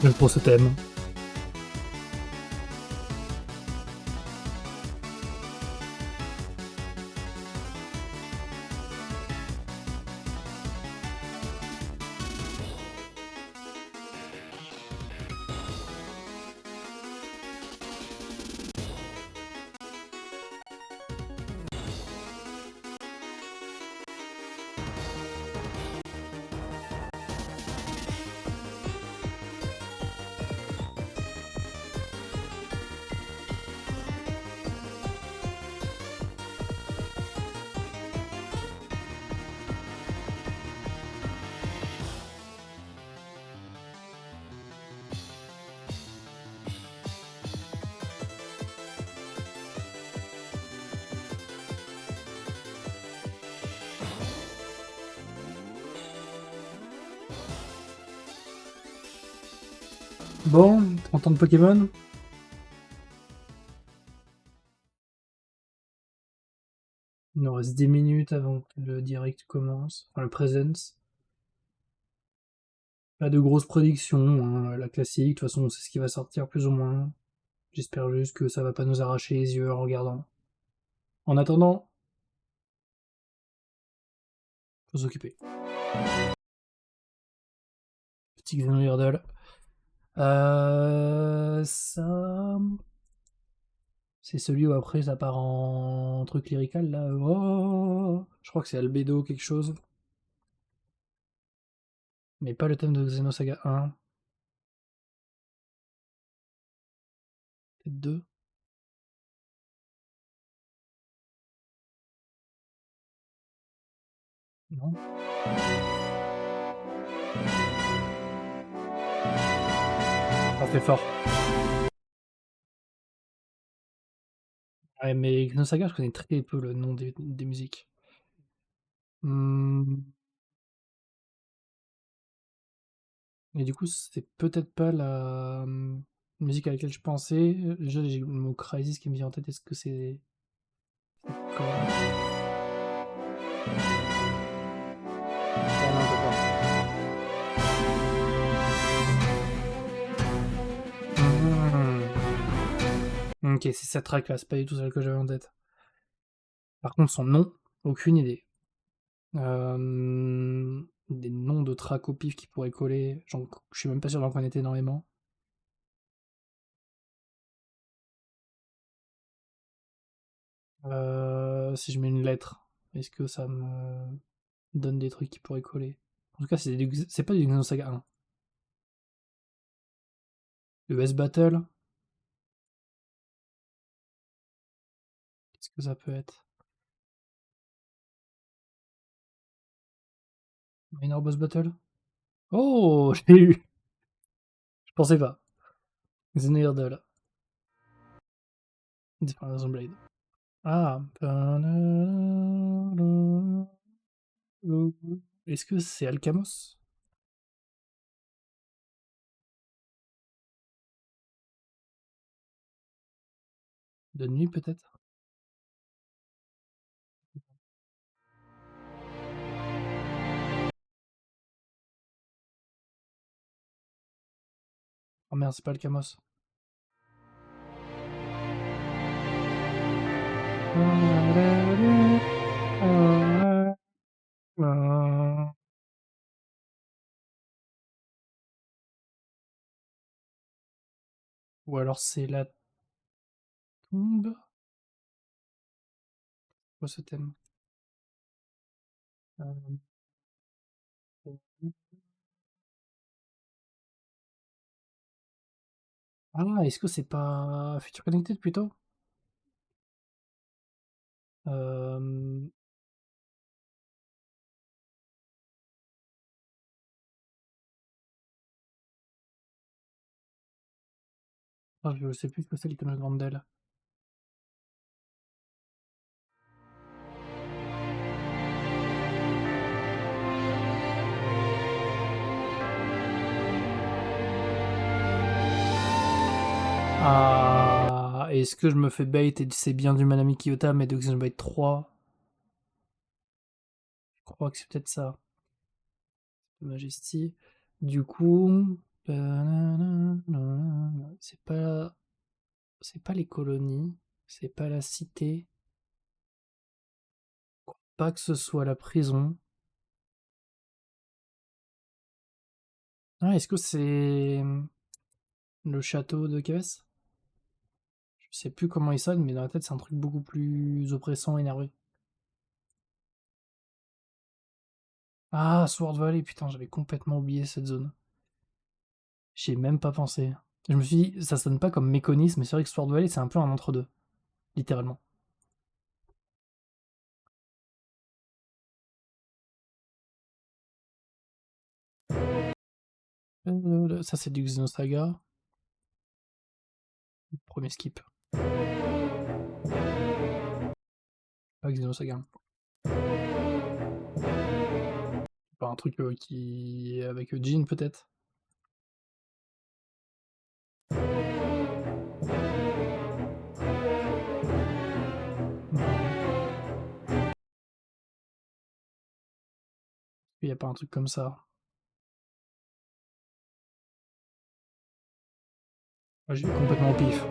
J'aime trop ce thème. Bon, 30 ans de Pokémon. Il nous reste 10 minutes avant que le direct commence. Enfin, le presence. Pas de grosses prédictions, hein, la classique. De toute façon, on sait ce qui va sortir plus ou moins. J'espère juste que ça va pas nous arracher les yeux en regardant. En attendant, faut s'occuper. Petit Xenohurdle. Ça. C'est celui où après ça part en truc lyrical là. Oh, je crois que c'est Albedo quelque chose. Mais pas le thème de Xenosaga 1. Peut-être 2. Non. Ça fait fort. Ouais, mais Xenosaga, je connais très peu le nom des musiques. Et du coup, c'est peut-être pas la musique à laquelle je pensais. Déjà, j'ai le mot Crysis qui me vient en tête. Est-ce que c'est comme... Ah non, d'accord. Ok, c'est cette track là, c'est pas du tout celle que j'avais en tête. Par contre, son nom, aucune idée. Des noms de tracks au pif qui pourraient coller. Je suis même pas sûr d'en connaître énormément. Si je mets une lettre, est-ce que ça me donne des trucs qui pourraient coller? En tout cas, c'est pas du Xenosaga 1. Le S-Battle, qu'est-ce que ça peut être? Minor Boss Battle? Oh, je l'ai eu! Je pensais pas. Xenohurdle. Different Blade. Ah. Est-ce que c'est Alcamos? De nuit, peut-être? Oh merde, c'est pas Alcamos. Ou alors c'est la tombe? Quoi ce thème? Euh, Ah, est-ce que c'est pas Future Connected plutôt? Euh... ah, je sais plus ce que c'est le thème de Grandel. Ah, est-ce que je me fais bait et c'est bien du Manami Kiyota mais de Xenoblade 3? Je crois que c'est peut-être ça. Majesty. Du coup. C'est pas... C'est pas les colonies, c'est pas la cité, pas que ce soit la prison. Ah, est-ce que c'est le château de Kevès? Je sais plus comment il sonne, mais dans la tête, c'est un truc beaucoup plus oppressant, énervé. Ah, Sword Valley, putain, j'avais complètement oublié cette zone. J'y ai même pas pensé. Je me suis dit, ça sonne pas comme Méconis, mais c'est vrai que Sword Valley, c'est un peu un entre-deux, littéralement. Ça, c'est du Xenosaga. Premier skip. Pas Xenosaga. Pas un truc qui... avec Jin, peut-être. Il y a pas un truc comme ça. Moi, j'ai complètement au pif.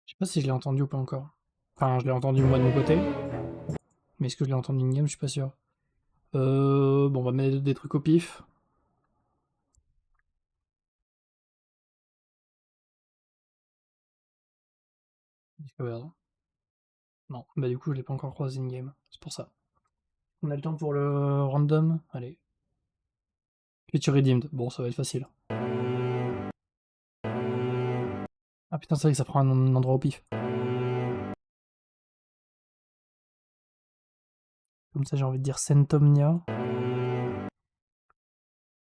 Je sais pas si je l'ai entendu ou pas encore. Enfin, je l'ai entendu moi de mon côté, mais est-ce que je l'ai entendu in-game, je suis pas sûr. Bon, on va mettre des trucs au pif. Discovered. Non, bah du coup, je l'ai pas encore croisé in-game, c'est pour ça. On a le temps pour le random. Allez. Feature redeemed. Bon, ça va être facile. Ah putain, c'est vrai que ça prend un endroit au pif. Comme ça, j'ai envie de dire Centomnia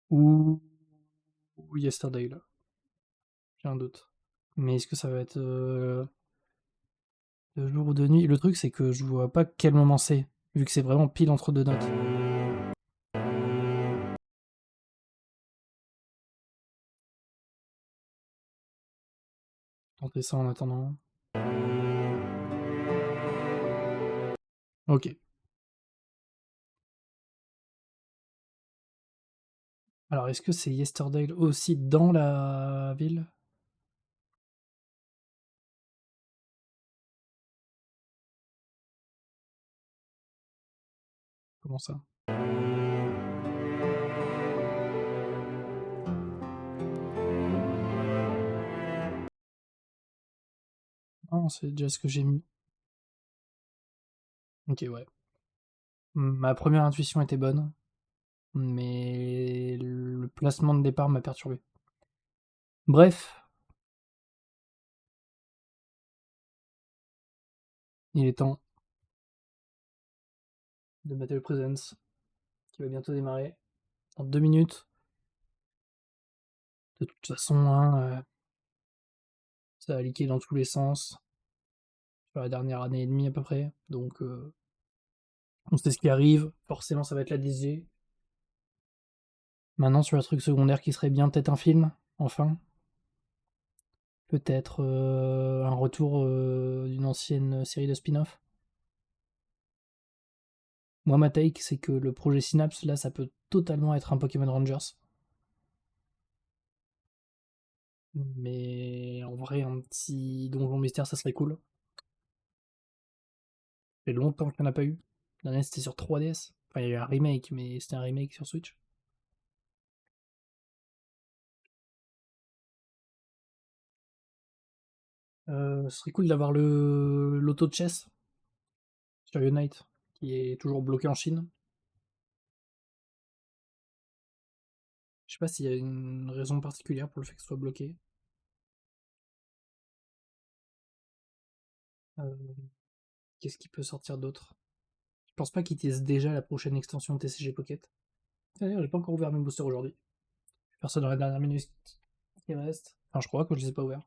ou Yesterday, là. J'ai un doute. Mais est-ce que ça va être de jour ou de nuit? Le truc, c'est que je vois pas quel moment c'est, vu que c'est vraiment pile entre deux notes. Tenter ça en attendant. Ok. Alors, est-ce que c'est Yesterday aussi dans la ville? Comment ça? Non, c'est déjà ce que j'ai mis. Ok, ouais. Ma première intuition était bonne, mais le placement de départ m'a perturbé. Bref, il est temps de Battle Presence, qui va bientôt démarrer, dans 2 minutes. De toute façon, hein, ça a leaké dans tous les sens, sur la dernière année et demie à peu près, donc on sait ce qui arrive, forcément ça va être la DG. Maintenant sur le truc secondaire qui serait bien, peut-être un film, enfin. Peut-être un retour d'une ancienne série de spin-off. Moi ma take c'est que le projet Synapse là ça peut totalement être un Pokémon Rangers. Mais en vrai un petit donjon mystère ça serait cool. Ça fait longtemps qu'il n'y en a pas eu. La dernière c'était sur 3DS. Enfin il y a eu un remake mais c'était un remake sur Switch. Ce serait cool d'avoir le l'auto de chess sur Unite, qui est toujours bloqué en Chine. Je sais pas s'il y a une raison particulière pour le fait que ce soit bloqué. Euh, Qu'est-ce qui peut sortir d'autre? Je pense pas qu'ils testent déjà la prochaine extension de TCG Pocket. D'ailleurs, j'ai pas encore ouvert mes boosters aujourd'hui. Je vais faire ça dans la dernière minute qui reste. Enfin, je crois que je les ai pas ouverts.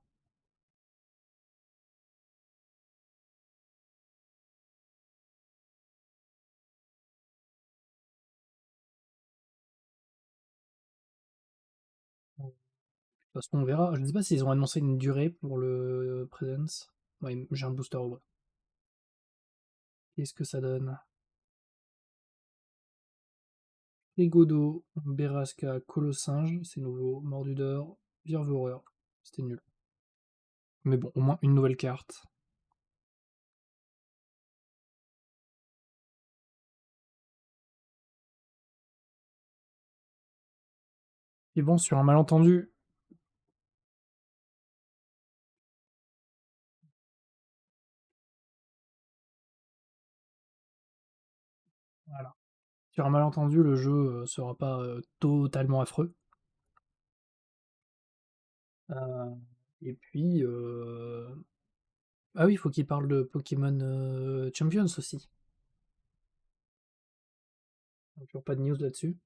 Parce qu'on verra. Je ne sais pas s'ils ont annoncé une durée pour le Presence. Ouais, j'ai un booster au bras. Qu'est-ce que ça donne? Egodo, Berasca, Colossinge, c'est nouveau. Mordudor, Virvoreur. C'était nul. Mais bon, au moins une nouvelle carte. Et bon, sur un malentendu. Voilà. Sur un malentendu, le jeu sera pas totalement affreux. Euh, et puis. Ah oui, il faut qu'il parle de Pokémon Champions aussi. Toujours pas de news là-dessus.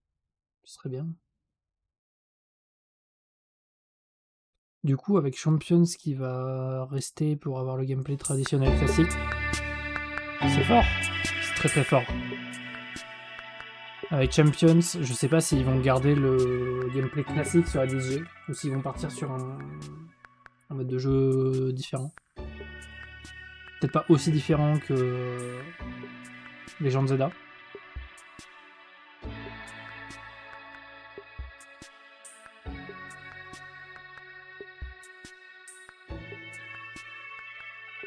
Ce serait bien. Du coup, avec Champions qui va rester pour avoir le gameplay traditionnel classique, c'est fort. C'est très très fort. Avec Champions, je sais pas s'ils vont garder le gameplay classique sur la 10G ou s'ils vont partir sur un mode de jeu différent. Peut-être pas aussi différent que Legend of Zelda.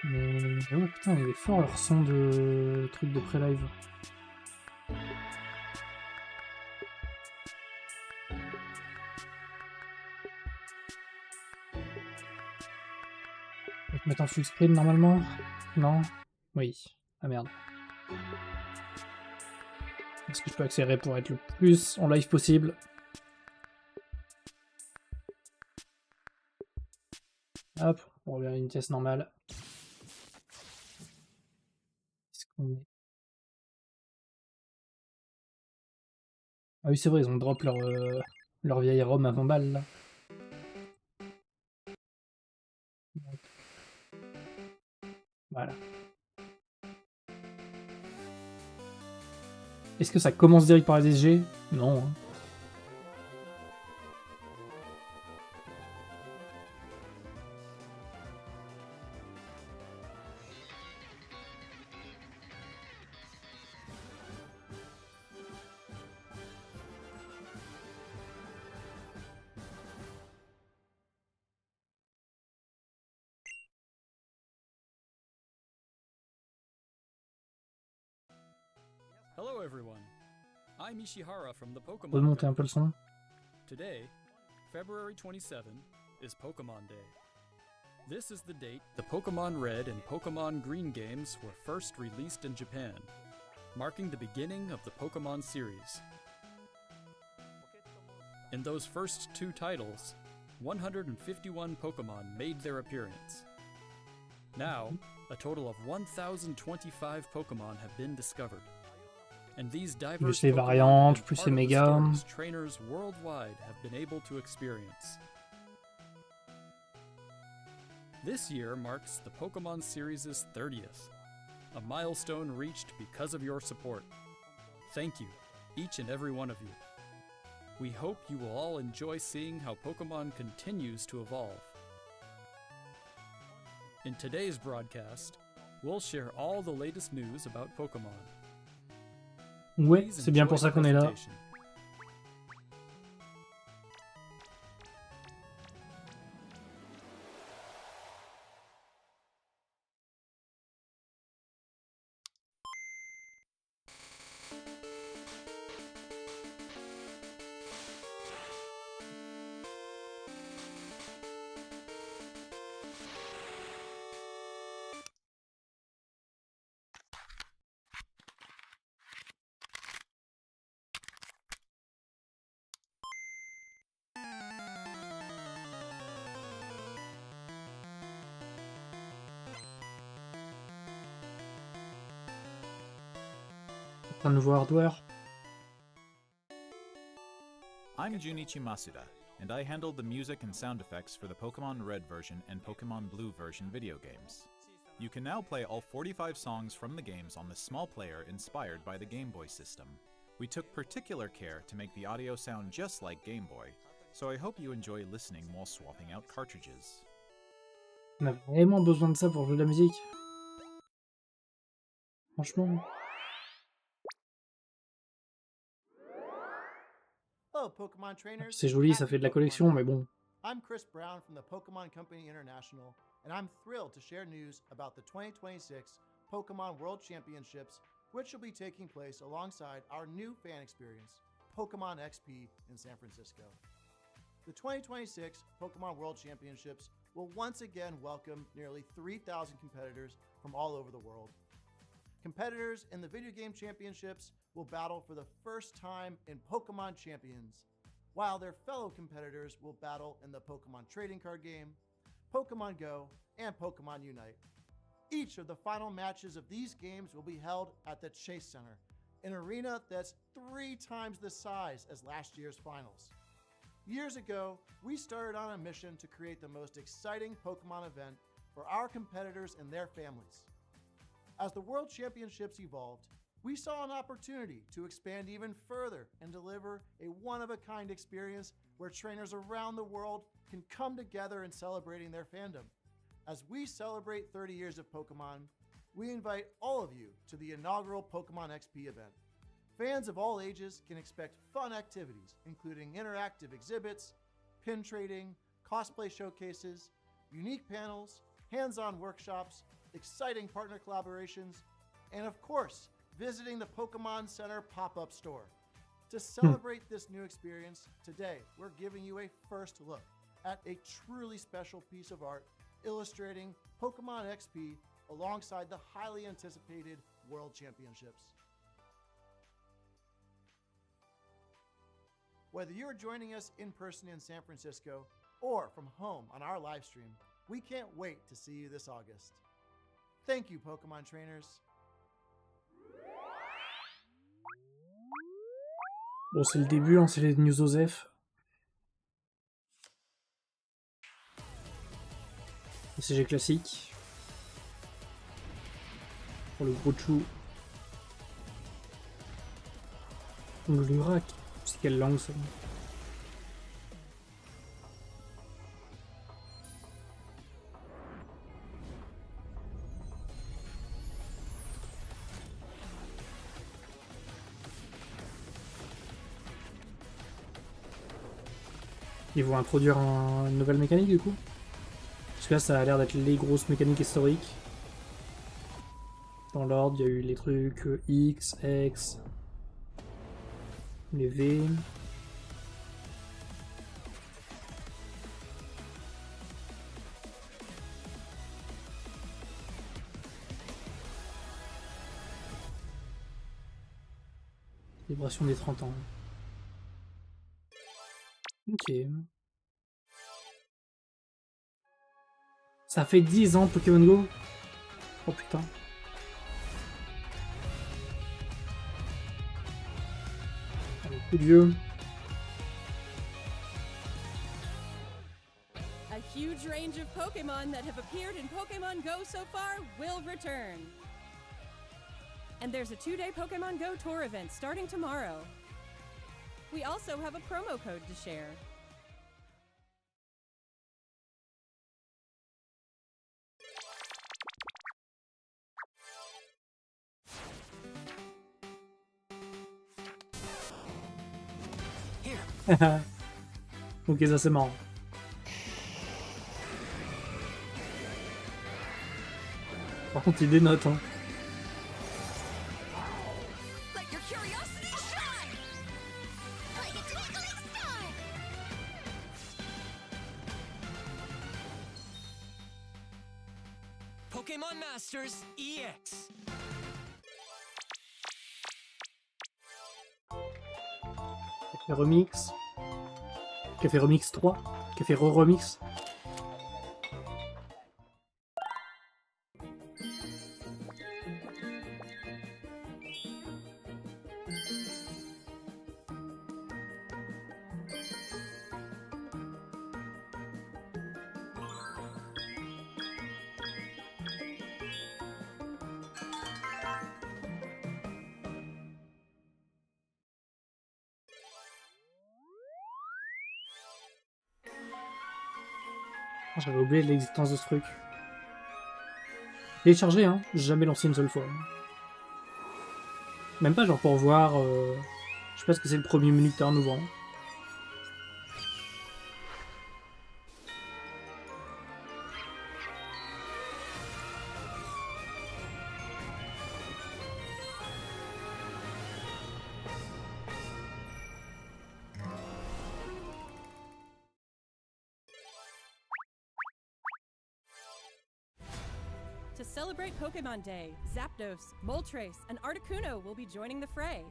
Mais ouais, putain, il est fort leur son de truc de pré-live. On va te mettre en full screen normalement? Non? Oui. Ah merde. Est-ce que je peux accélérer pour être le plus en live possible? Hop, on revient à une pièce normale. Est-ce qu'on est... Ah oui, c'est vrai, ils ont drop leur vieille ROM à 20 balles là. Voilà. Est-ce que ça commence direct par la DSG? Non. Hein. Hello everyone. I'm Ishihara from the Pokemon Remonter un peu le Foundation. son. Today, February 27, is Pokemon Day. This is the date the Pokemon Red and Pokemon Green games were first released in Japan, marking the beginning of the Pokemon series. In those first two titles, 151 Pokemon made their appearance. Now, a total of 1,025 Pokemon have been discovered. And these diverse Plus les variantes, plus les mégas. trainers worldwide have been able to experience. This year marks the Pokemon series' 30th, a milestone reached because of your support. Thank you, each and every one of you. We hope you will all enjoy seeing how Pokemon continues to evolve. In today's broadcast, we'll share all the latest news about Pokemon. Ouais, c'est bien pour ça qu'on est là. Un nouveau hardware. I'm Junichi Masuda, and I handled the music and sound effects for the Pokemon Red version and Pokemon Blue version video games. You can now play all 45 songs from the games on this small player inspired by the Game Boy system. We took particular care to make the audio sound just like Game Boy, so I hope you enjoy listening while swapping out cartridges. On a vraiment besoin de ça pour jouer de la musique. Franchement. Hello, Pokemon trainers. C'est joli, ça Happy fait de la Pokemon collection, Day. mais bon. I'm Chris Brown from the Pokemon Company International, and I'm thrilled to share news about the 2026 Pokemon World Championships, which will be taking place alongside our new fan experience, Pokemon XP in San Francisco. The 2026 Pokemon World Championships will once again welcome nearly 3,000 competitors from all over the world. Competitors in the video game championships will battle for the first time in Pokemon Champions, while their fellow competitors will battle in the Pokemon trading card game, Pokemon Go, and Pokemon Unite. Each of the final matches of these games will be held at the Chase Center, an arena that's 3 times the size as last year's finals. Years ago, we started on a mission to create the most exciting Pokemon event for our competitors and their families. As the World Championships evolved, we saw an opportunity to expand even further and deliver a one-of-a-kind experience where trainers around the world can come together in celebrating their fandom. As we celebrate 30 years of Pokemon, we invite all of you to the inaugural Pokemon XP event. Fans of all ages can expect fun activities, including interactive exhibits, pin trading, cosplay showcases, unique panels, hands-on workshops, exciting partner collaborations, and of course, visiting the Pokemon Center pop-up store. To celebrate this new experience, today we're giving you a first look at a truly special piece of art illustrating Pokemon XP alongside the highly anticipated World Championships. Whether you're joining us in person in San Francisco or from home on our live stream, we can't wait to see you this August. Thank you, Pokemon trainers. Bon, c'est le début, hein, c'est les news OSEF. Le CG classique. Pour le gros chou. Glurak. C'est quelle langue ça? Ils vont introduire une nouvelle mécanique du coup? Parce que là ça a l'air d'être les grosses mécaniques historiques. Dans l'ordre, il y a eu les trucs X, X, les V. Célébration des 30 ans. Ok. Ça fait 10 ans Pokémon Go? Oh putain. Coup de vieux. A huge range of Pokemon that have appeared in Pokemon Go so far will return. And there's a 2-day Pokemon Go tour event starting tomorrow. We also have a promo code to share. Ok, ça c'est marrant. Par contre, il dénote, hein. Let your curiosity shine! Like a twinkling star! Pokemon Masters EX. Café Remix. Café Remix 3. Café Re-Remix. J'avais oublié l'existence de ce truc. Téléchargé, hein. J'ai jamais lancé une seule fois. Même pas genre pour voir... Je sais pas ce que c'est le premier menu que t'as en ouvrant. To celebrate Pokemon Day, Zapdos, Moltres, and Articuno will be joining the fray.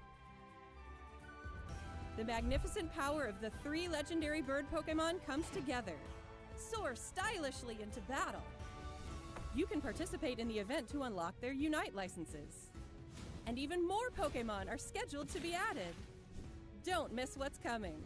The magnificent power of the 3 legendary bird Pokemon comes together. Soar stylishly into battle. You can participate in the event to unlock their Unite licenses. And even more Pokemon are scheduled to be added. Don't miss what's coming.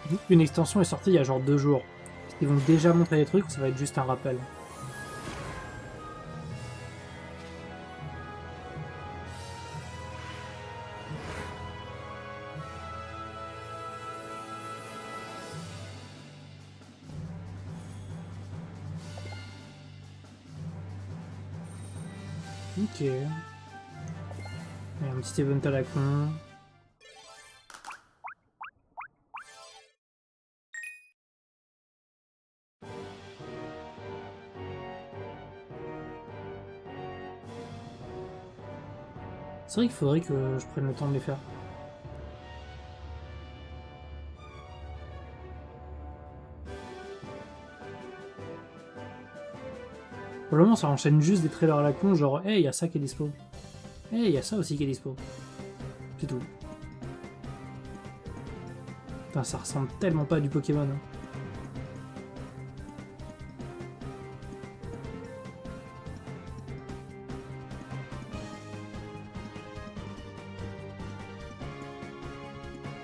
Vu qu'une extension est sortie il y a genre 2 jours, est-ce qu'ils vont déjà montrer des trucs ou ça va être juste un rappel? Ok. Il y a un petit event à la con. C'est vrai qu'il faudrait que je prenne le temps de les faire. Pour le moment, ça enchaîne juste des trailers à la con, genre hey, il y a ça qui est dispo. Hey, il y a ça aussi qui est dispo. C'est tout. Putain, ça ressemble tellement pas à du Pokémon. Hein.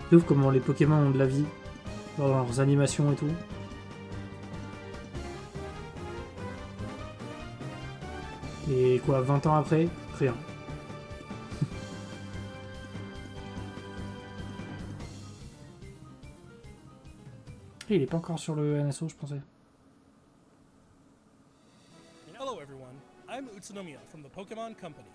C'est ouf comment les Pokémon ont de la vie dans leurs animations et tout. Et quoi, 20 ans après, rien. Il est pas encore sur le NSO, je pensais. Hello everyone, I'm Utsunomiya from the Pokemon Company.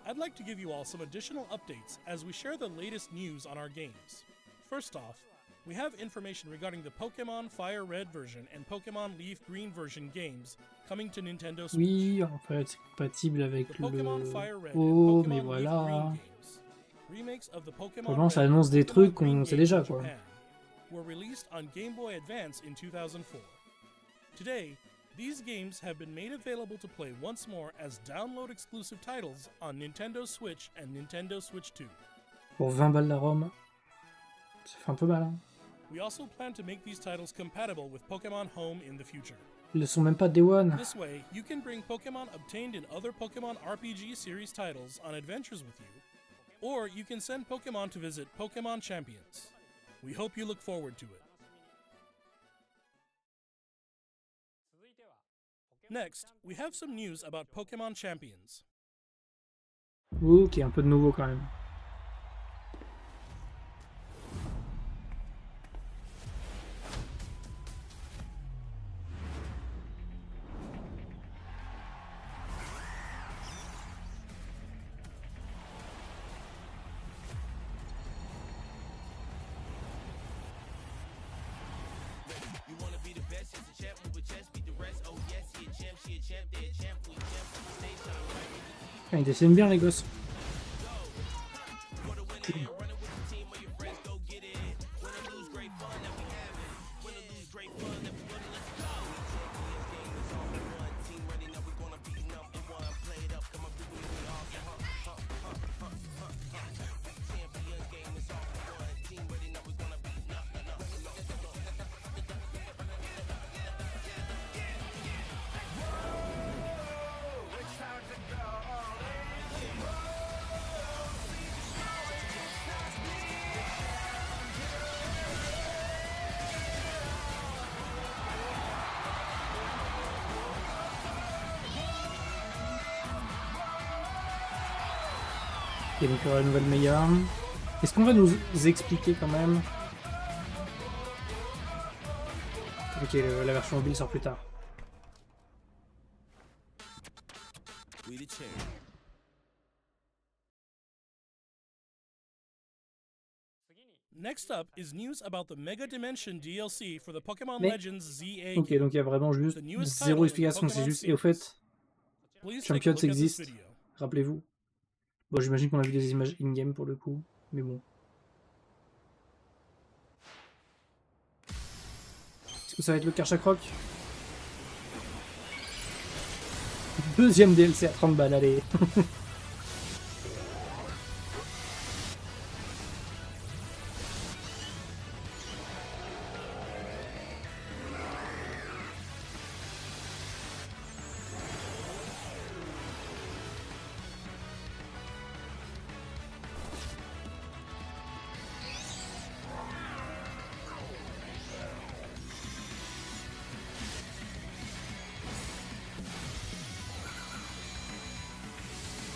I'd like to give you all some additional updates as we share the latest news on our games. First off, we have information regarding the Pokemon Fire Red version and Pokemon Leaf Green version games coming to Nintendo Switch. Oui, en fait, c'est compatible avec The Pokemon le... Fire Red Oh, and mais Pokemon Leaf voilà. Green games, remakes of the Pokemon Vraiment, ça Red annonce and des Pokemon trucs Green qu'on sait games déjà, in quoi. Japan, were released on Game Boy Advance in 2004. Today, these games have been made available to play once more as download-exclusive titles on Nintendo Switch and Nintendo Switch 2. Pour 20 balles la ROM, ça fait un peu mal. Hein. We also plan to make these titles compatible with Pokemon Home in the future. Ils ne sont même pas Day One. This way, you can bring Pokemon obtained in other Pokemon RPG series titles on adventures with you, or you can send Pokemon to visit Pokemon Champions. We hope you look forward to it. Next, we have some news about Pokemon Champions. Ok, un peu de nouveau quand même. Ah, ils dessinent bien les gosses. Ok, donc la nouvelle meilleure. Est-ce qu'on va nous expliquer quand même? Ok, la version mobile sort plus tard. Next up is news about the Mega Dimension DLC for the Pokemon Mais- Legends ZA Ok, game. donc il y a vraiment juste The newest zéro title in the explication, c'est Pokemon juste... Et au series. fait, Please take a Champions look at this existe, video. rappelez-vous. Bon, j'imagine qu'on a vu des images in-game pour le coup, mais bon. Est-ce que ça va être le Karchakroc? Deuxième DLC à 30 balles, allez.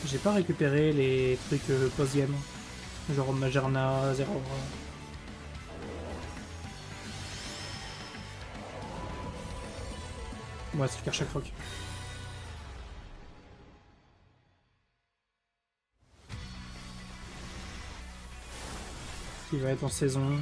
J'ai pas récupéré les trucs post-game, genre Magerna, Zeraora. Ouais, c'est le Karchakroc. Qui va être en saison.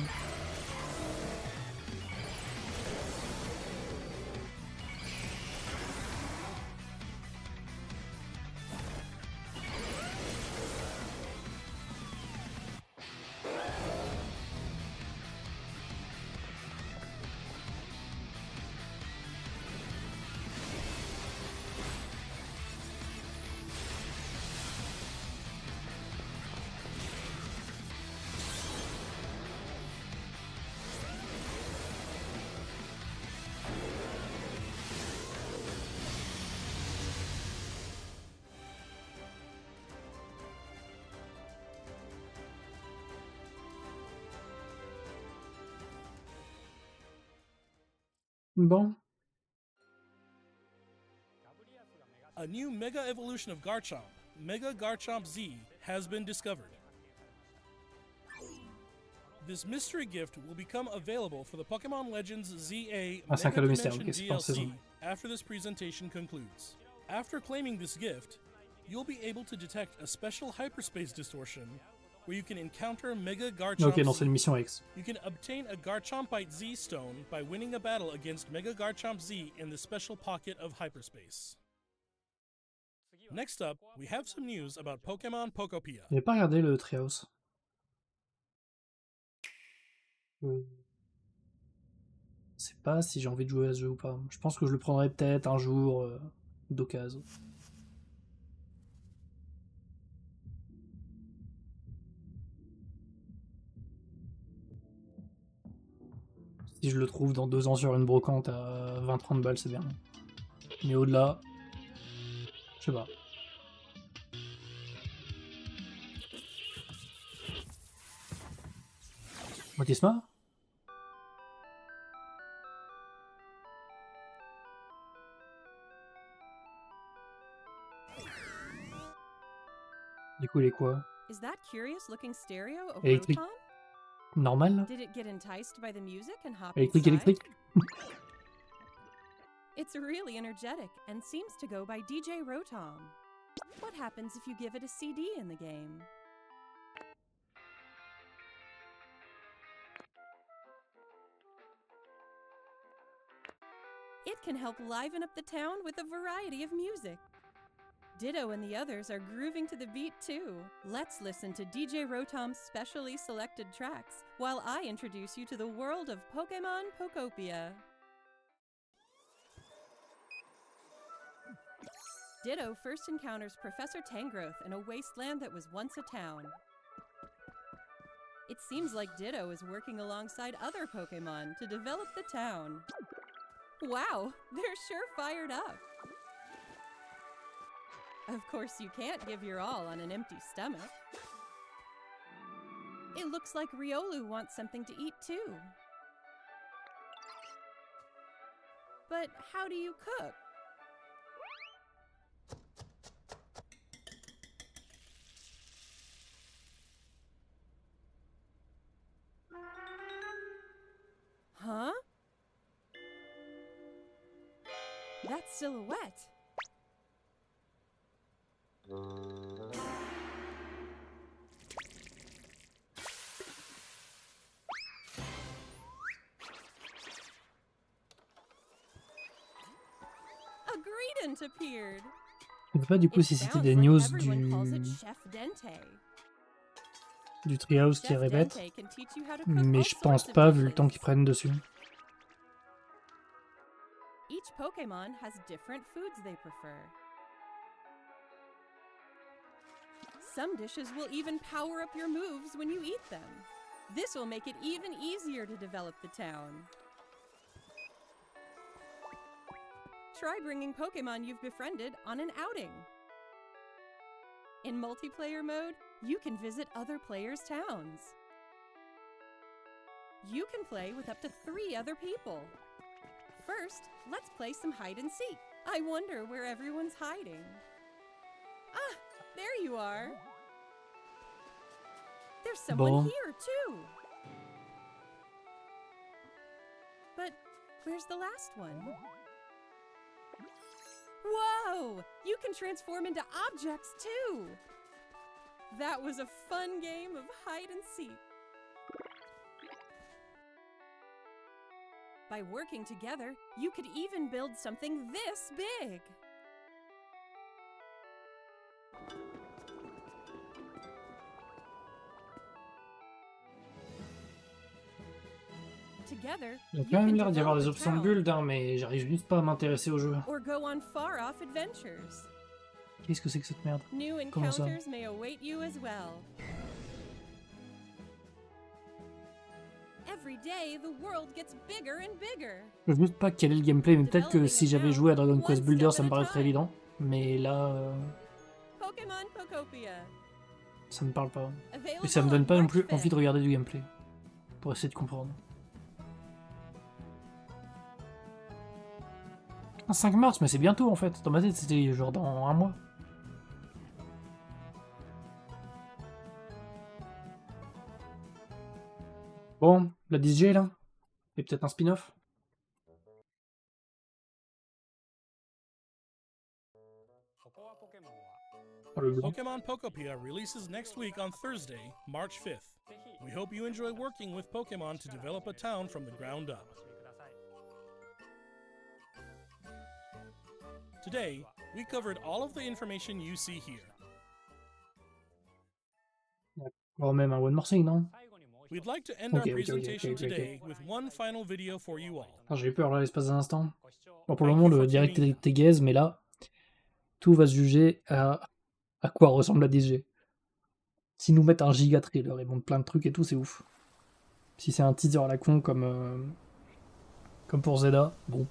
Bon. A new Mega Evolution of Garchomp, Mega Garchomp Z, has been discovered. This mystery gift will become available for the Pokemon Legends ZA Ah, c'est un Mega cadeau mystère, Dimension ok, c'est pas en DLC saison. after this presentation concludes. After claiming this gift, you'll be able to detect a special hyperspace distortion where you can encounter Mega Garchomp Ok, non, Z. c'est une mission X. You can obtain a Garchompite Z stone by winning a battle against Mega Garchomp Z in the special pocket of hyperspace. Next up, we have some news about Pokemon Pokopia. J'ai pas regardé le Treehouse. Je sais pas si j'ai envie de jouer à ce jeu ou pas. Je pense que je le prendrai peut-être un jour d'occasion. Si je le trouve dans 2 ans sur une brocante à 20-30 balles, c'est bien. Mais au-delà, je sais pas. Motisma? Du coup, il est quoi? Is that curious looking stereo a Électrique. Rotom? Normal? Did it get enticed by the music and hop Électrique, inside? électrique? It's really energetic and seems to go by DJ Rotom. What happens if you give it a CD in the game? It can help liven up the town with a variety of music. Ditto and the others are grooving to the beat too. Let's listen to DJ Rotom's specially selected tracks while I introduce you to the world of Pokemon Pokopia. Ditto first encounters Professor Tangrowth in a wasteland that was once a town. It seems like Ditto is working alongside other Pokemon to develop the town. Wow, they're sure fired up. Of course, you can't give your all on an empty stomach. It looks like Riolu wants something to eat too. But how do you cook? That silhouette. A Greedent appeared. Je sais pas du coup It si c'était sounds des like news everyone calls it Chef Dente. du Treehouse qui Chef répète, Dente can teach you how to cook mais all je pense sorts of pas vu le dishes. temps qu'ils prennent dessus. Each Pokemon has different foods they prefer. Some dishes will even power up your moves when you eat them. This will make it even easier to develop the town. Try bringing Pokemon you've befriended on an outing. In multiplayer mode, you can visit other players' towns. You can play with up to 3 other people. First, let's play some hide and seek. I wonder where everyone's hiding. Ah, there you are. There's someone Bon. here, too. But where's the last one? Whoa! You can transform into objects, too! That was a fun game of hide and seek. By working together, you could even build something this big. Together, Il y a you quand même can l'air d'y avoir develop des a options de town build, hein, mais j'arrive juste pas à m'intéresser au jeu. or go on far-off adventures. Qu'est-ce que c'est que cette merde? New Comment ça? encounters may await you as well. Every day, the world gets bigger and bigger. Je sais juste pas quel est le gameplay, mais peut-être que si j'avais joué à Dragon Quest Builder, ça me paraîtrait évident. Mais là, Pokemon Pokopia. ça me parle pas. Available Et ça me donne on pas non March plus 5th. envie de regarder du gameplay. Pour essayer de comprendre. Ah, 5 mars, mais c'est bientôt en fait. Dans ma tête, c'était genre dans un mois. Bon, la 10G là. Et peut-être un spin-off. Oh, le blanc. Pokemon Pokopia releases next week on Thursday, March 5th. We hope you enjoy working with Pokemon to develop a town from the ground up. Today, we covered all of the information you see here. Oh, même un One More Thing, non? We'd like to end Okay, our okay, presentation okay. today with one final video for you all. Ah, j'ai eu peur là, l'espace d'un instant. Bon, pour le Thank moment, you le for direct tuning in. était gaze, mais là, tout va se juger à quoi ressemble la 10G. S'ils nous mettent un giga trailer, ils montrent plein de trucs et tout, c'est ouf. Si c'est un teaser à la con comme pour Zelda, bon.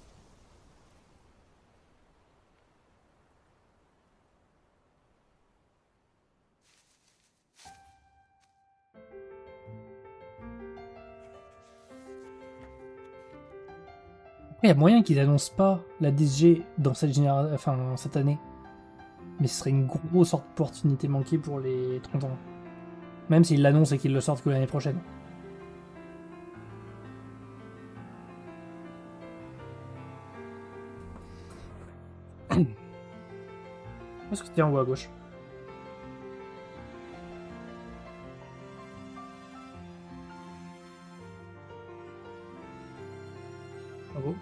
Après, il y a moyen qu'ils annoncent pas la 10G dans cette année. Mais ce serait une grosse opportunité manquée pour les 30 ans. Même s'ils l'annoncent et qu'ils le sortent que l'année prochaine. Est-ce que c'était en haut à gauche? Bravo.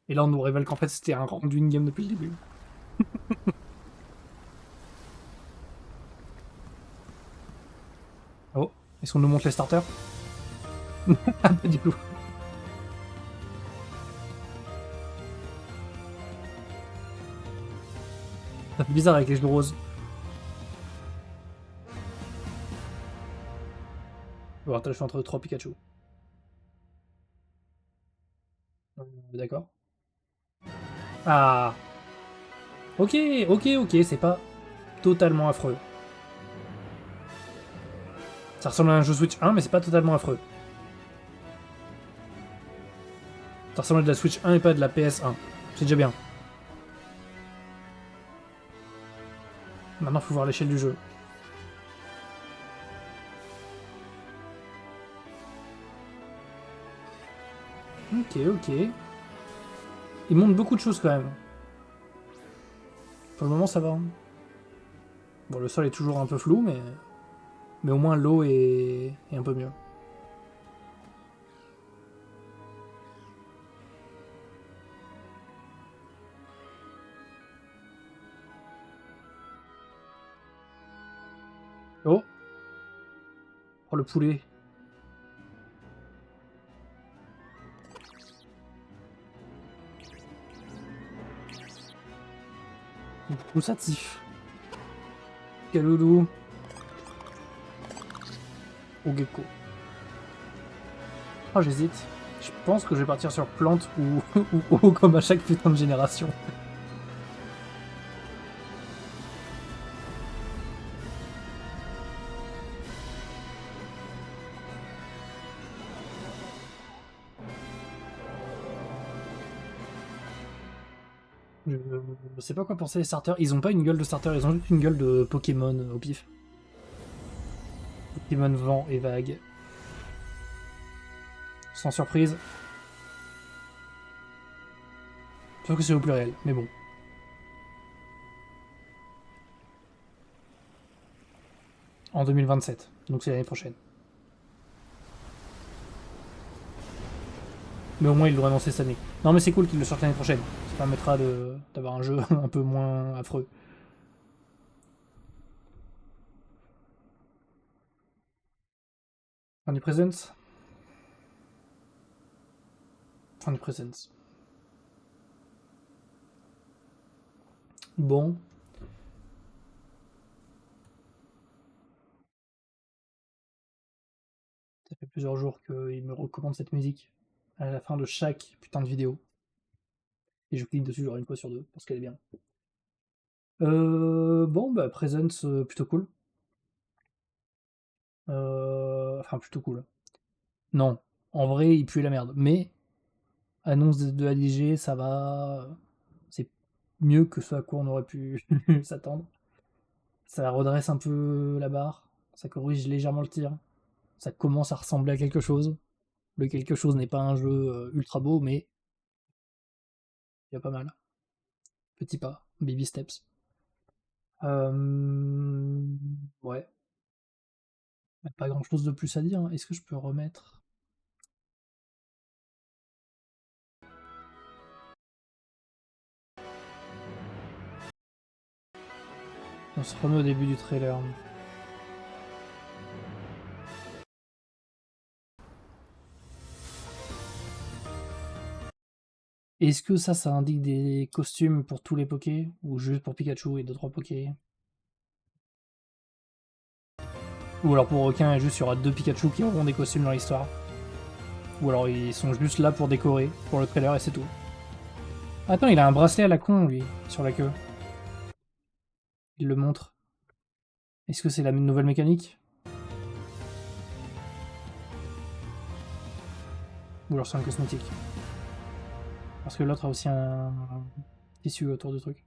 Et là, on nous révèle qu'en fait, c'était un rendu in-game depuis le début. Oh, est-ce qu'on nous montre les starters? Ah, pas du tout. Ça fait bizarre avec les genoux roses. Bon, attends, je suis entre 3 Pikachu. D'accord. Ah. Ok, c'est pas totalement affreux. Ça ressemble à un jeu Switch 1, mais c'est pas totalement affreux. Ça ressemble à de la Switch 1 et pas de la PS1. C'est déjà bien. Maintenant, faut voir l'échelle du jeu. ok. Il monte beaucoup de choses quand même. Pour le moment, ça va. Bon, le sol est toujours un peu flou, mais au moins l'eau est un peu mieux. Oh! Oh, le poulet. Poussatif. Kaloulou. Ou gecko. Oh, j'hésite. Je pense que je vais partir sur plante ou eau comme à chaque putain de génération. Je sais pas quoi penser des starters. Ils ont pas une gueule de starter, ils ont juste une gueule de Pokémon au pif. Pokémon vent et vague. Sans surprise. Sauf que c'est au pluriel, mais bon. En 2027, donc c'est l'année prochaine. Mais au moins ils l'ont annoncé cette année. Non mais c'est cool qu'ils le sortent l'année prochaine. Ça permettra d'avoir un jeu un peu moins affreux. Fin du Presents. Fin du Presents. Bon. Ça fait plusieurs jours qu'il me recommande cette musique à la fin de chaque putain de vidéo. Et je clique dessus genre une fois sur deux parce qu'elle est bien. Bon, bah, Presents, plutôt cool. Enfin, plutôt cool. Non, en vrai, il pue la merde. Mais, annonce de ADG, ça va. C'est mieux que ce à quoi on aurait pu s'attendre. Ça redresse un peu la barre. Ça corrige légèrement le tir. Ça commence à ressembler à quelque chose. Le quelque chose n'est pas un jeu ultra beau, mais il y a pas mal. Petit pas, baby steps. Ouais. Pas grand chose de plus à dire. Hein. Est-ce que je peux remettre. On se remet au début du trailer. Est-ce que ça indique des costumes pour tous les Pokés ou juste pour Pikachu et 2-3 Pokés? Ou alors pour aucun, juste il y aura 2 Pikachu qui auront des costumes dans l'histoire. Ou alors ils sont juste là pour décorer, pour le trailer et c'est tout. Attends, il a un bracelet à la con lui, sur la queue. Il le montre. Est-ce que c'est la nouvelle mécanique? Ou alors c'est un cosmétique? Parce que l'autre a aussi un tissu autour du truc.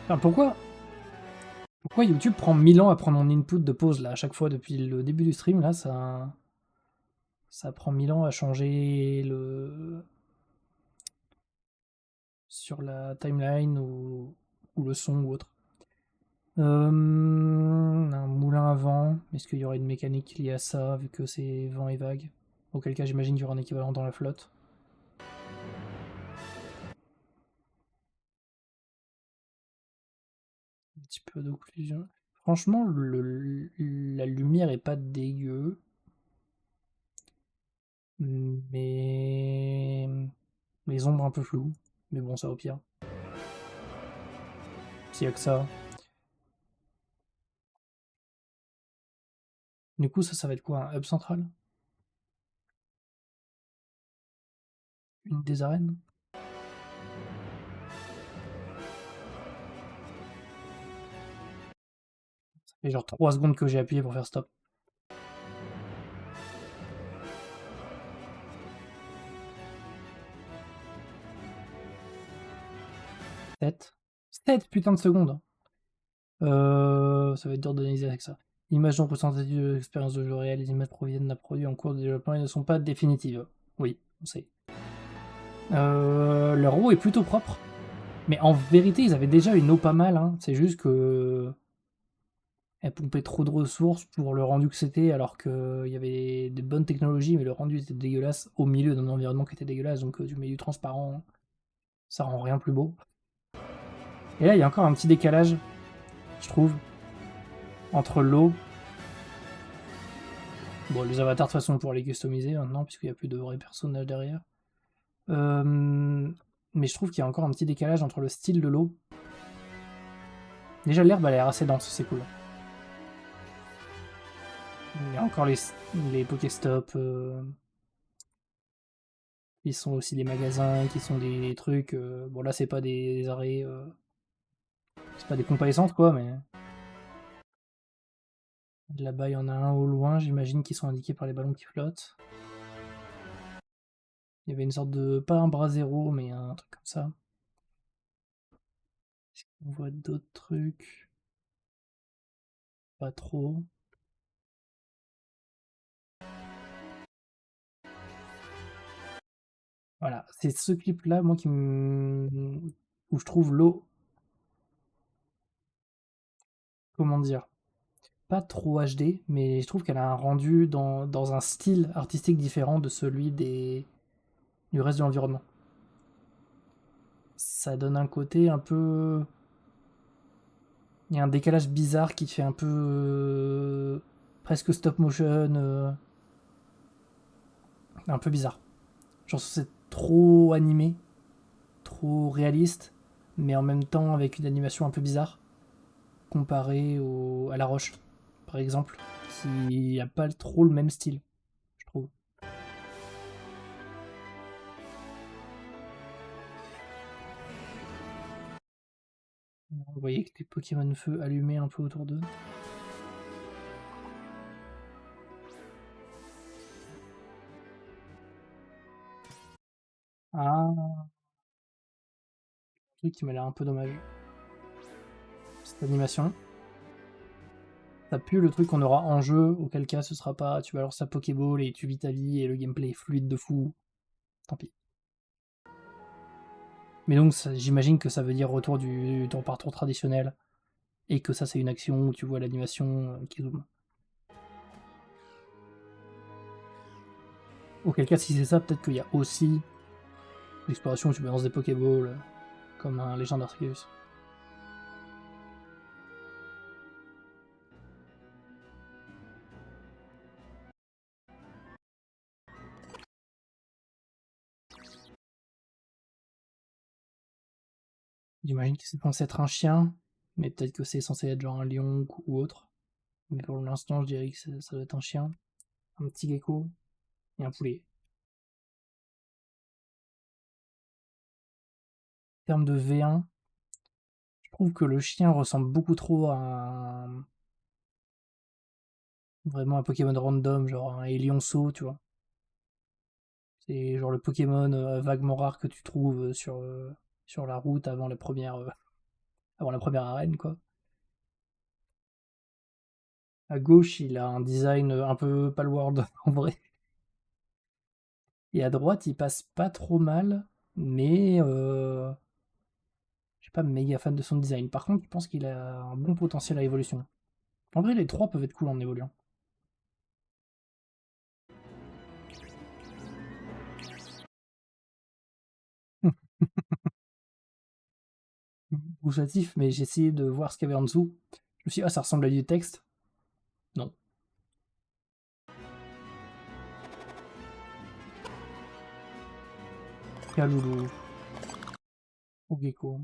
Enfin, pourquoi YouTube prend 1000 ans à prendre mon input de pause là à chaque fois depuis le début du stream là ça prend 1000 ans à changer sur la timeline ou le son ou autre. Un moulin à vent, est-ce qu'il y aurait une mécanique liée à ça vu que c'est vent et vague? Auquel cas j'imagine qu'il y aura un équivalent dans la flotte. Un petit peu d'occlusion. Franchement, la lumière est pas dégueu. Mais les ombres un peu floues. Mais bon, ça au pire. S'il y a que ça. Du coup, ça va être quoi? Un hub central? Une des arènes? Ça fait genre 3 secondes que j'ai appuyé pour faire stop. Sept putains de secondes. Ça va être dur d'analyser avec ça. Images non représentatives de l'expérience de jeu réel, les images proviennent d'un produit en cours de développement et ne sont pas définitives. Oui, on sait. Leur eau est plutôt propre. Mais en vérité, ils avaient déjà une eau pas mal. Hein. C'est juste que elle pompait trop de ressources pour le rendu que c'était, alors qu'il y avait des bonnes technologies, mais le rendu était dégueulasse au milieu d'un environnement qui était dégueulasse. Donc du milieu transparent, ça rend rien plus beau. Et là, il y a encore un petit décalage, je trouve, entre l'eau. Bon, les avatars, de toute façon, on pourra les customiser maintenant, puisqu'il n'y a plus de vrais personnages derrière. Mais je trouve qu'il y a encore un petit décalage entre le style de l'eau. Déjà, l'herbe a l'air assez dense, c'est cool. Il y a encore les Pokéstop, qui sont aussi des magasins, qui sont des trucs. Bon, là, c'est pas des arrêts. C'est pas des pompes à essence, quoi, mais. Là-bas, il y en a un au loin, j'imagine, qui sont indiqués par les ballons qui flottent. Il y avait une sorte de. Pas un bras zéro, mais un truc comme ça. Est-ce qu'on voit d'autres trucs? Pas trop. Voilà, c'est ce clip-là, moi, où je trouve l'eau. Comment dire? Pas trop HD, mais je trouve qu'elle a un rendu dans un style artistique différent de celui du reste de l'environnement. Ça donne un côté un peu. Il y a un décalage bizarre qui fait un peu. Presque stop motion. Un peu bizarre. Genre, c'est trop animé, trop réaliste, mais en même temps avec une animation un peu bizarre, comparé à La Roche, par exemple, qui a pas trop le même style, je trouve. Vous voyez que les Pokémon feu allumés un peu autour d'eux. Ah, un truc qui m'a l'air un peu dommage. Cette animation. Ça pue le truc qu'on aura en jeu, auquel cas ce sera pas tu balances ta Pokéball et tu vis ta vie et le gameplay est fluide de fou. Tant pis. Mais donc j'imagine que ça veut dire retour du tour par tour traditionnel et que ça c'est une action où tu vois l'animation qui zoome. Auquel cas si c'est ça, peut-être qu'il y a aussi l'exploration où tu balances des Pokéballs comme un Legend Arceus. J'imagine que c'est censé être un chien, mais peut-être que c'est censé être genre un lion ou autre. Mais pour l'instant, je dirais que ça doit être un chien, un petit gecko et un poulet. En termes de V1, je trouve que le chien ressemble beaucoup trop à vraiment un Pokémon random, genre un Elionceau, tu vois. C'est genre le Pokémon vaguement rare que tu trouves sur la route avant la première arène, quoi. À gauche, il a un design un peu Palworld en vrai. Et à droite, il passe pas trop mal, mais je suis pas méga fan de son design. Par contre, je pense qu'il a un bon potentiel à évolution. En vrai, les trois peuvent être cool en évoluant. Gustatif, mais j'ai essayé de voir ce qu'il y avait en dessous. Je me suis dit, ah, ça ressemble à du texte. Non. Kaloulou. Ogeko.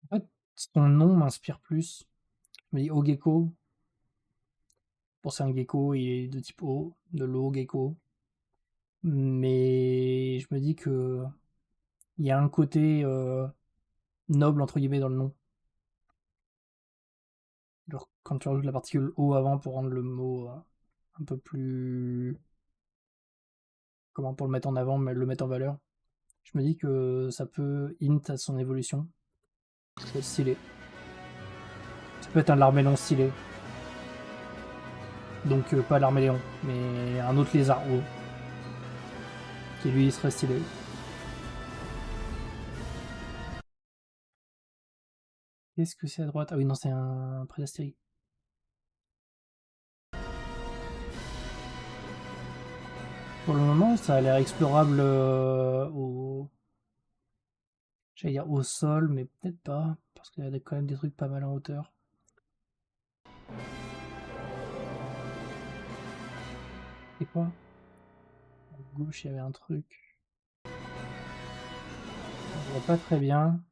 En fait, son nom m'inspire plus. Je me dis Ogeko. Pour c'est un gecko, il est de type O, de l'eau gecko. Mais je me dis que il y a un côté noble entre guillemets dans le nom. Genre quand tu rajoutes la particule O avant pour rendre le mot un peu plus. Comment pour le mettre en avant, mais le mettre en valeur. Je me dis que ça peut hint à son évolution. Ça peut être stylé. Ça peut être un Larmélon stylé. Donc pas l'Arméléon, mais un autre lézard haut. Qui lui serait stylé. Qu'est-ce que c'est à droite? Ah oui, non, c'est un Prédastérie. Pour le moment, ça a l'air explorable j'allais dire au sol, mais peut-être pas, parce qu'il y a quand même des trucs pas mal en hauteur. C'est quoi? À gauche, il y avait un truc. Je vois pas très bien.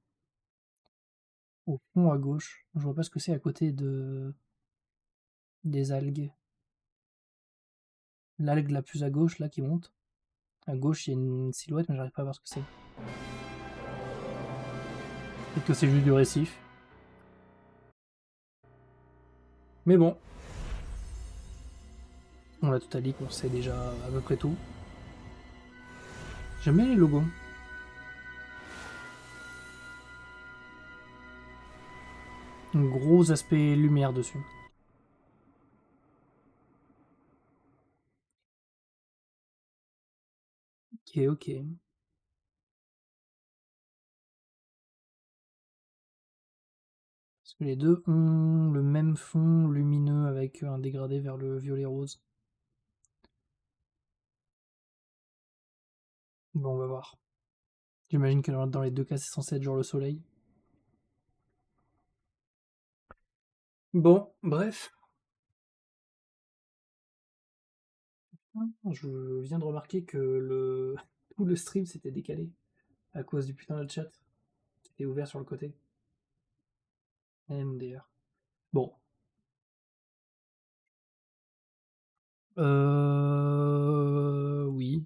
Au fond, à gauche. Je vois pas ce que c'est à côté des algues. L'algue la plus à gauche, là, qui monte. À gauche, il y a une silhouette, mais j'arrive pas à voir ce que c'est. Peut-être que c'est juste du récif. Mais bon. On l'a tout à dit qu'on sait déjà à peu près tout. J'aime bien les logos. Un gros aspect lumière dessus. Ok. Parce que les deux ont le même fond lumineux avec un dégradé vers le violet rose. Bon, on va voir. J'imagine que dans les deux cas, c'est censé être genre le soleil. Bon, bref. Je viens de remarquer que tout le stream s'était décalé à cause du putain de chat qui était ouvert sur le côté. MDR. Bon. Oui.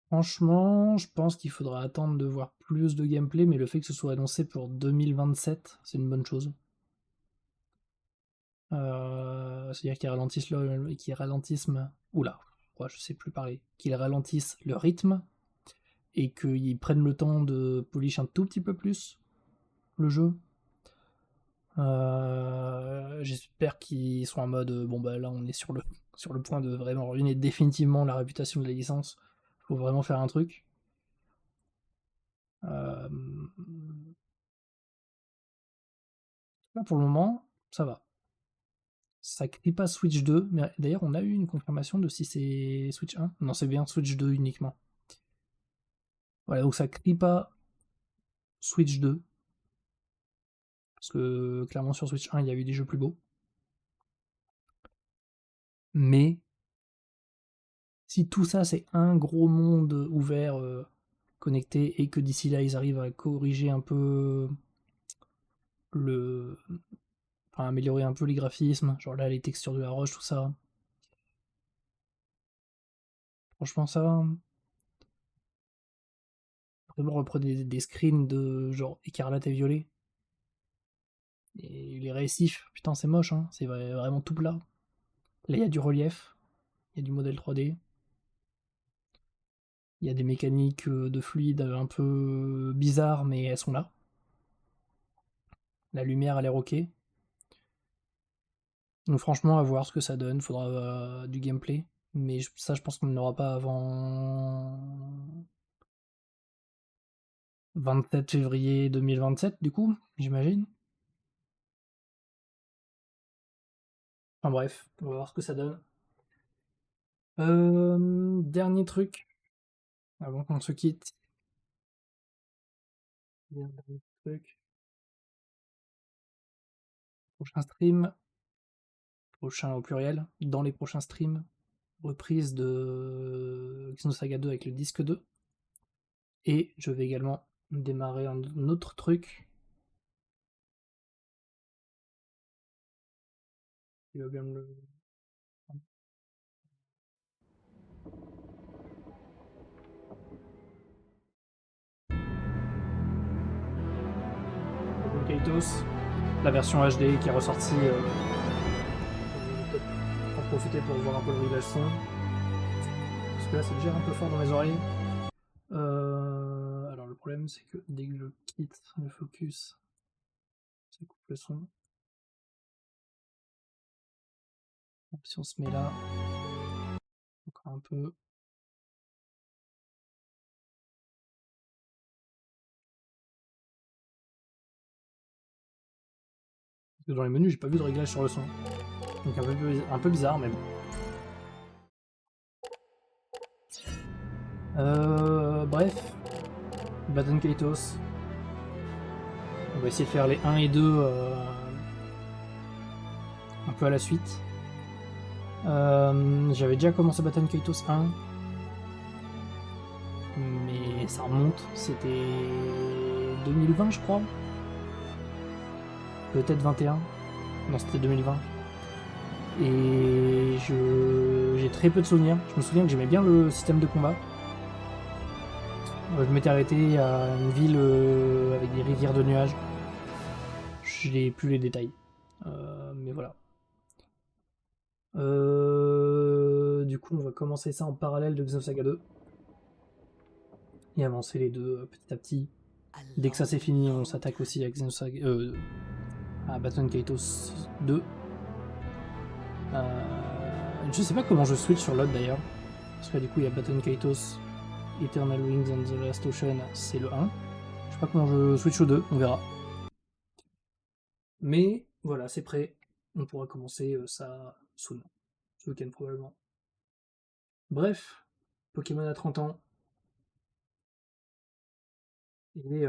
Franchement, je pense qu'il faudra attendre de voir plus de gameplay, mais le fait que ce soit annoncé pour 2027, c'est une bonne chose. C'est-à-dire qu'ils ralentissent oula, je sais plus parler. Qu'ils ralentissent le rythme et qu'ils prennent le temps de polish un tout petit peu plus le jeu. J'espère qu'ils sont en mode bon bah là on est sur le point de vraiment ruiner définitivement la réputation de la licence. Faut vraiment faire un truc. Là pour le moment, ça va. Ça crie pas Switch 2, mais d'ailleurs on a eu une confirmation de si c'est Switch 1. Non, c'est bien Switch 2 uniquement. Voilà, donc ça crie pas Switch 2. Parce que clairement sur Switch 1, il y a eu des jeux plus beaux. Mais si tout ça c'est un gros monde ouvert, connecté, et que d'ici là ils arrivent à corriger un peu enfin améliorer un peu les graphismes, genre là les textures de la roche, tout ça. Franchement ça va. Vraiment reprenez des screens de genre écarlate et violet. Et les récifs, putain c'est moche, hein. C'est vraiment tout plat. Là il y a du relief, il y a du modèle 3D. Il y a des mécaniques de fluide un peu bizarres, mais elles sont là. La lumière a l'air ok. Donc franchement, à voir ce que ça donne. Faudra du gameplay. Mais ça, je pense qu'on n'aura pas avant 27 février 2027, du coup, j'imagine. Enfin bref, on va voir ce que ça donne. Dernier truc, avant qu'on se quitte. Dernier truc. Prochain stream. Prochain au pluriel. Dans les prochains streams. Reprise de Xenosaga 2 avec le disque 2. Et je vais également démarrer un autre truc. Il va bien me le... Kaitos, la version HD qui est ressortie. Pour profiter pour voir un peu le réglage son. Parce que là c'est déjà un peu fort dans les oreilles. Alors problème, c'est que dès que je quitte le focus, ça coupe le son. Donc, si on se met là, encore un peu. Parce que dans les menus, j'ai pas vu de réglage sur le son. Donc un peu bizarre, mais bon. Bref. Baton Kaitos. On va essayer de faire les 1 et 2 un peu à la suite. J'avais déjà commencé Baton Kaitos 1. Mais ça remonte. C'était 2020, je crois. Peut-être 21. Non, c'était 2020. Et j'ai très peu de souvenirs. Je me souviens que j'aimais bien le système de combat. Je m'étais arrêté à une ville avec des rivières de nuages. Je n'ai plus les détails. Mais voilà. Du coup, on va commencer ça en parallèle de Xenosaga 2. Et avancer les deux petit à petit. Dès que ça c'est fini, on s'attaque aussi à Xenosaga... à Baton Kaitos 2. Je sais pas comment je switch sur l'autre d'ailleurs. Parce que du coup, il y a Baton Kaitos, Eternal Wings and the Last Ocean, c'est le 1. Je sais pas comment je switch au 2, on verra. Mais voilà, c'est prêt. On pourra commencer ça soon. Ce week-end probablement. Bref, Pokémon a 30 ans. Et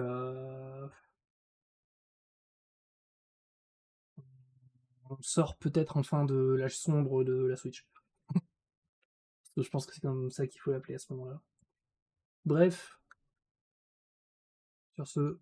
on sort peut-être enfin de l'âge sombre de la Switch. Parce que je pense que c'est comme ça qu'il faut l'appeler à ce moment-là. Bref. Sur ce,